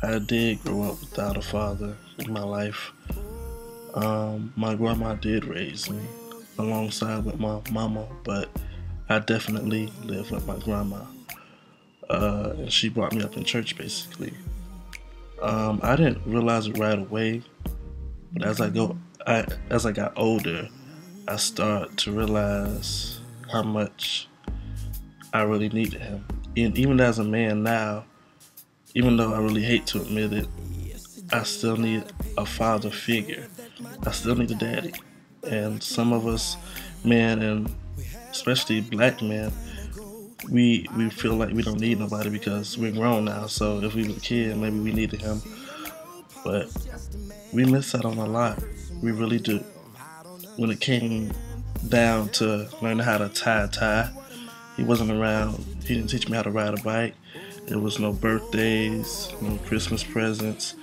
I did grow up without a father in my life. My grandma did raise me alongside with my mama, but I definitely live with my grandma. And she brought me up in church basically. I didn't realize it right away, but as I got older, I start to realize how much I really needed him. And even as a man now, even though I really hate to admit it, I still need a father figure. I still need a daddy. And some of us men, and especially black men, we feel like we don't need nobody because we're grown now. So if we were a kid, maybe we needed him. But we miss out on a lot. We really do. When it came down to learning how to tie a tie, he wasn't around. He didn't teach me how to ride a bike. There was no birthdays, no Christmas presents,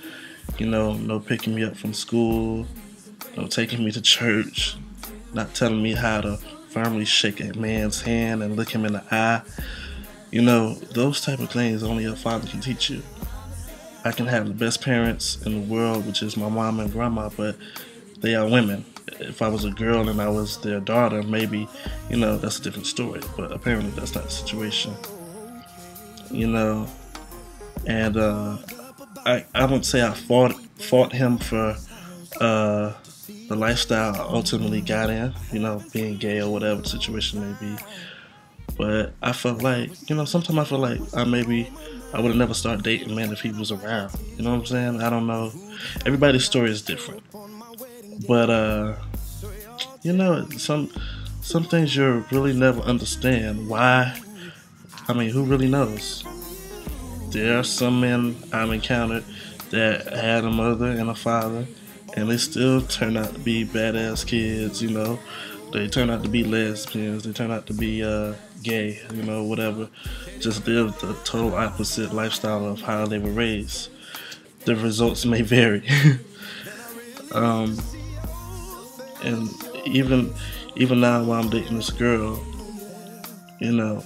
no picking me up from school, no taking me to church, not telling me how to firmly shake a man's hand and look him in the eye. Those type of things only a father can teach you. I can have the best parents in the world, which is my mom and grandma, but they are women. If I was a girl and I was their daughter, maybe, that's a different story. But apparently that's not the situation. You know, and I wouldn't say I fought him for the lifestyle I ultimately got in, being gay or whatever the situation may be. But I felt like, sometimes I feel like I would have never started dating man if he was around. You know what I'm saying? I don't know. Everybody's story is different. But some things you really never understand. Why? I mean, who really knows? There are some men I've encountered that had a mother and a father, and they still turn out to be badass kids. They turn out to be lesbians. They turn out to be gay. Whatever. Just live the total opposite lifestyle of how they were raised. The results may vary. um, and even now while I'm dating this girl,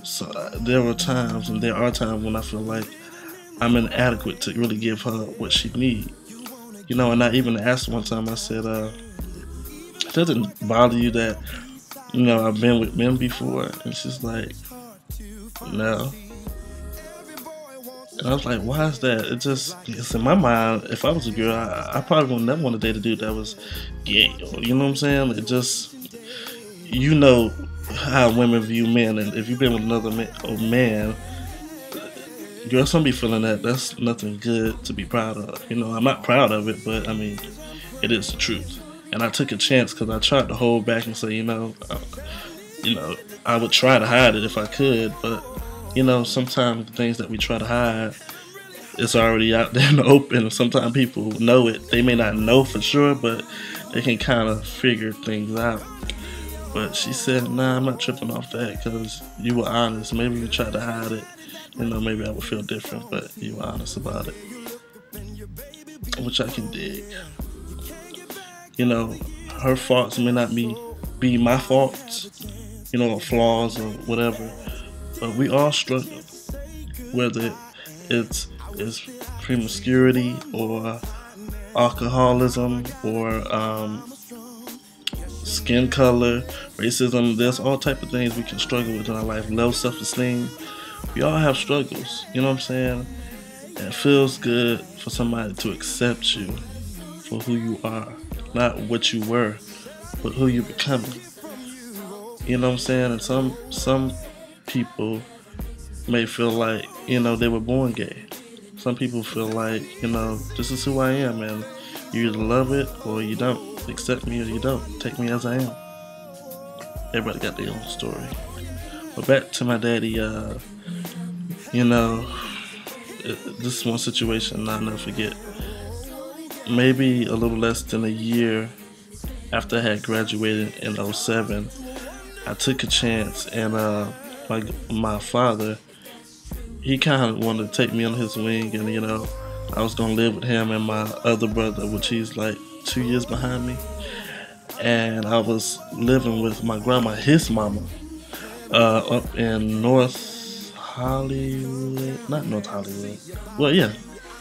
so there were times and there are times when I feel like I'm inadequate to really give her what she needs. And I even asked one time, I said, it doesn't bother you that, I've been with men before? And she's like, no. And I was like, why is that? It's in my mind, if I was a girl, I probably would never want to date a dude that was gay. You know what I'm saying? It just, how women view men. And if you've been with another man, girls don't be feeling that. That's nothing good to be proud of. I'm not proud of it, but I mean, it is the truth. And I took a chance because I tried to hold back and say, I would try to hide it if I could, but sometimes the things that we try to hide, it's already out there in the open. Sometimes people know it. They may not know for sure, but they can kind of figure things out. But she said, nah, I'm not tripping off that because you were honest. Maybe you tried to hide it. Maybe I would feel different, but you were honest about it, which I can dig. Her faults may not be my faults, or flaws or whatever, but we all struggle, whether it's promiscuity or alcoholism or skin color, racism. There's all type of things we can struggle with in our life. Low self-esteem. We all have struggles. You know what I'm saying? And it feels good for somebody to accept you for who you are, not what you were, but who you're becoming. You know what I'm saying? And some people may feel like, they were born gay. Some people feel like, this is who I am, and you either love it or you don't. Accept me or you don't. Take me as I am. Everybody got their own story. But back to my daddy, this one situation I'll never forget. Maybe a little less than a year after I had graduated in '07, I took a chance, and my father, he kind of wanted to take me under his wing, and I was gonna live with him and my other brother, which he's like 2 years behind me, and I was living with my grandma, his mama, up in North Hollywood, not North Hollywood. Well, yeah,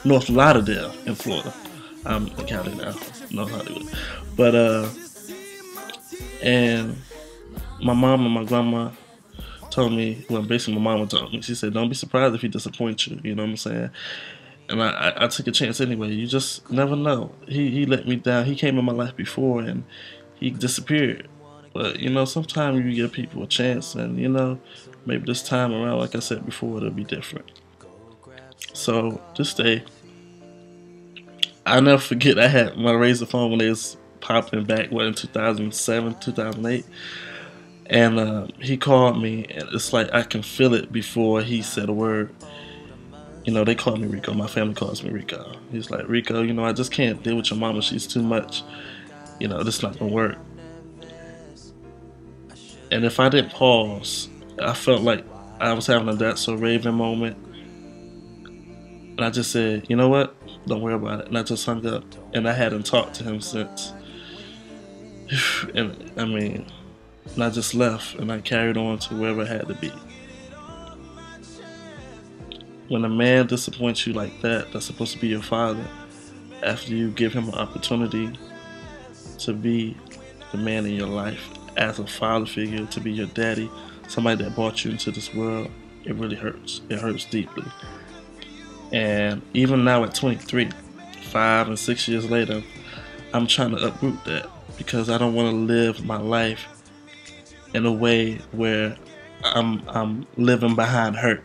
North Lauderdale in Florida. I'm in Cali now, North Hollywood. But and my mom and my grandma told me, well, basically my mama told me, she said, don't be surprised if he disappoints you, you know what I'm saying? And I took a chance anyway. You just never know. He let me down. He came in my life before and he disappeared. But, you know, sometimes you give people a chance and, you know, maybe this time around, like I said before, it'll be different. So this day, I'll never forget I had my Razor phone when it was popping back, in 2007, 2008. And he called me, and it's like I can feel it before he said a word. You know, they call me Rico. My family calls me Rico. He's like, Rico, you know, I just can't deal with your mama. She's too much. You know, this not gonna work. And if I didn't pause, I felt like I was having a That's So Raven moment. And I just said, you know what? Don't worry about it. And I just hung up. And I hadn't talked to him since. And I mean, and I just left and I carried on to wherever I had to be. When a man disappoints you like that, that's supposed to be your father, after you give him an opportunity to be the man in your life, as a father figure, to be your daddy, somebody that brought you into this world, it really hurts. It hurts deeply. And even now at 23, 5 and 6 years later, I'm trying to uproot that because I don't want to live my life in a way where I'm living behind hurt.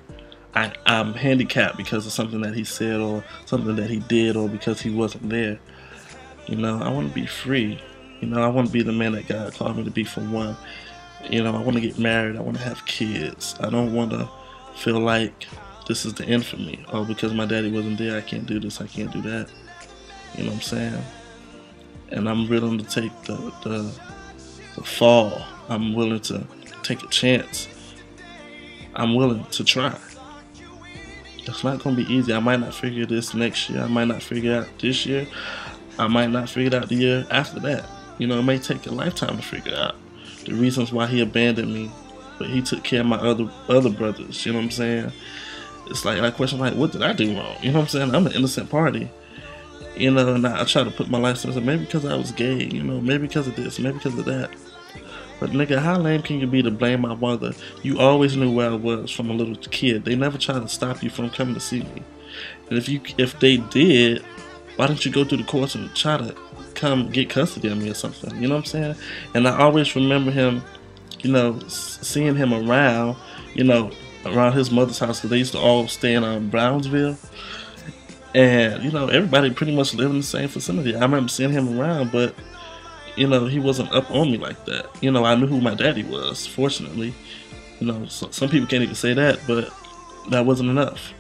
I'm handicapped because of something that he said or something that he did or because he wasn't there. You know, I want to be free. You know, I want to be the man that God called me to be, for one. You know, I want to get married. I want to have kids. I don't want to feel like this is the end for me. Oh, because my daddy wasn't there, I can't do this, I can't do that. You know what I'm saying? And I'm willing to take the fall. I'm willing to take a chance. I'm willing to try. It's not going to be easy. I might not figure this next year. I might not figure out this year. I might not figure it out the year after that. You know, it may take a lifetime to figure out the reasons why he abandoned me, but he took care of my other brothers. You know what I'm saying? It's like I question, like, what did I do wrong? You know what I'm saying? I'm an innocent party. You know, and I try to put my life in, maybe because I was gay. You know, maybe because of this, maybe because of that. But nigga, how lame can you be to blame my mother? You always knew where I was from a little kid. They never tried to stop you from coming to see me. And if they did, why didn't you go through the courts and try to come get custody of me or something? You know what I'm saying? And I always remember him, you know, seeing him around, you know, around his mother's house, because they used to all stay in Brownsville. And, you know, everybody pretty much lived in the same vicinity. I remember seeing him around, but, you know, he wasn't up on me like that. You know, I knew who my daddy was, fortunately. You know, some people can't even say that, but that wasn't enough.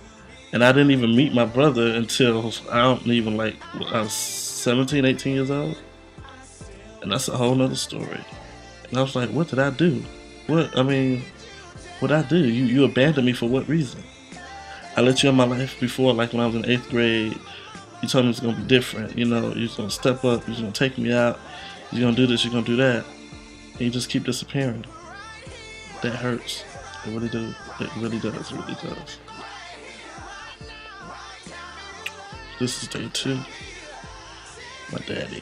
And I didn't even meet my brother until I was 17, 18 years old. And that's a whole nother story. And I was like, what did I do? What I do? You abandoned me for what reason? I let you in my life before, like when I was in 8th grade. You told me it's going to be different. You know, you're going to step up. You're going to take me out. You're going to do this. You're going to do that. And you just keep disappearing. That hurts. It really do. It really does. It really does. This is day 2. My daddy.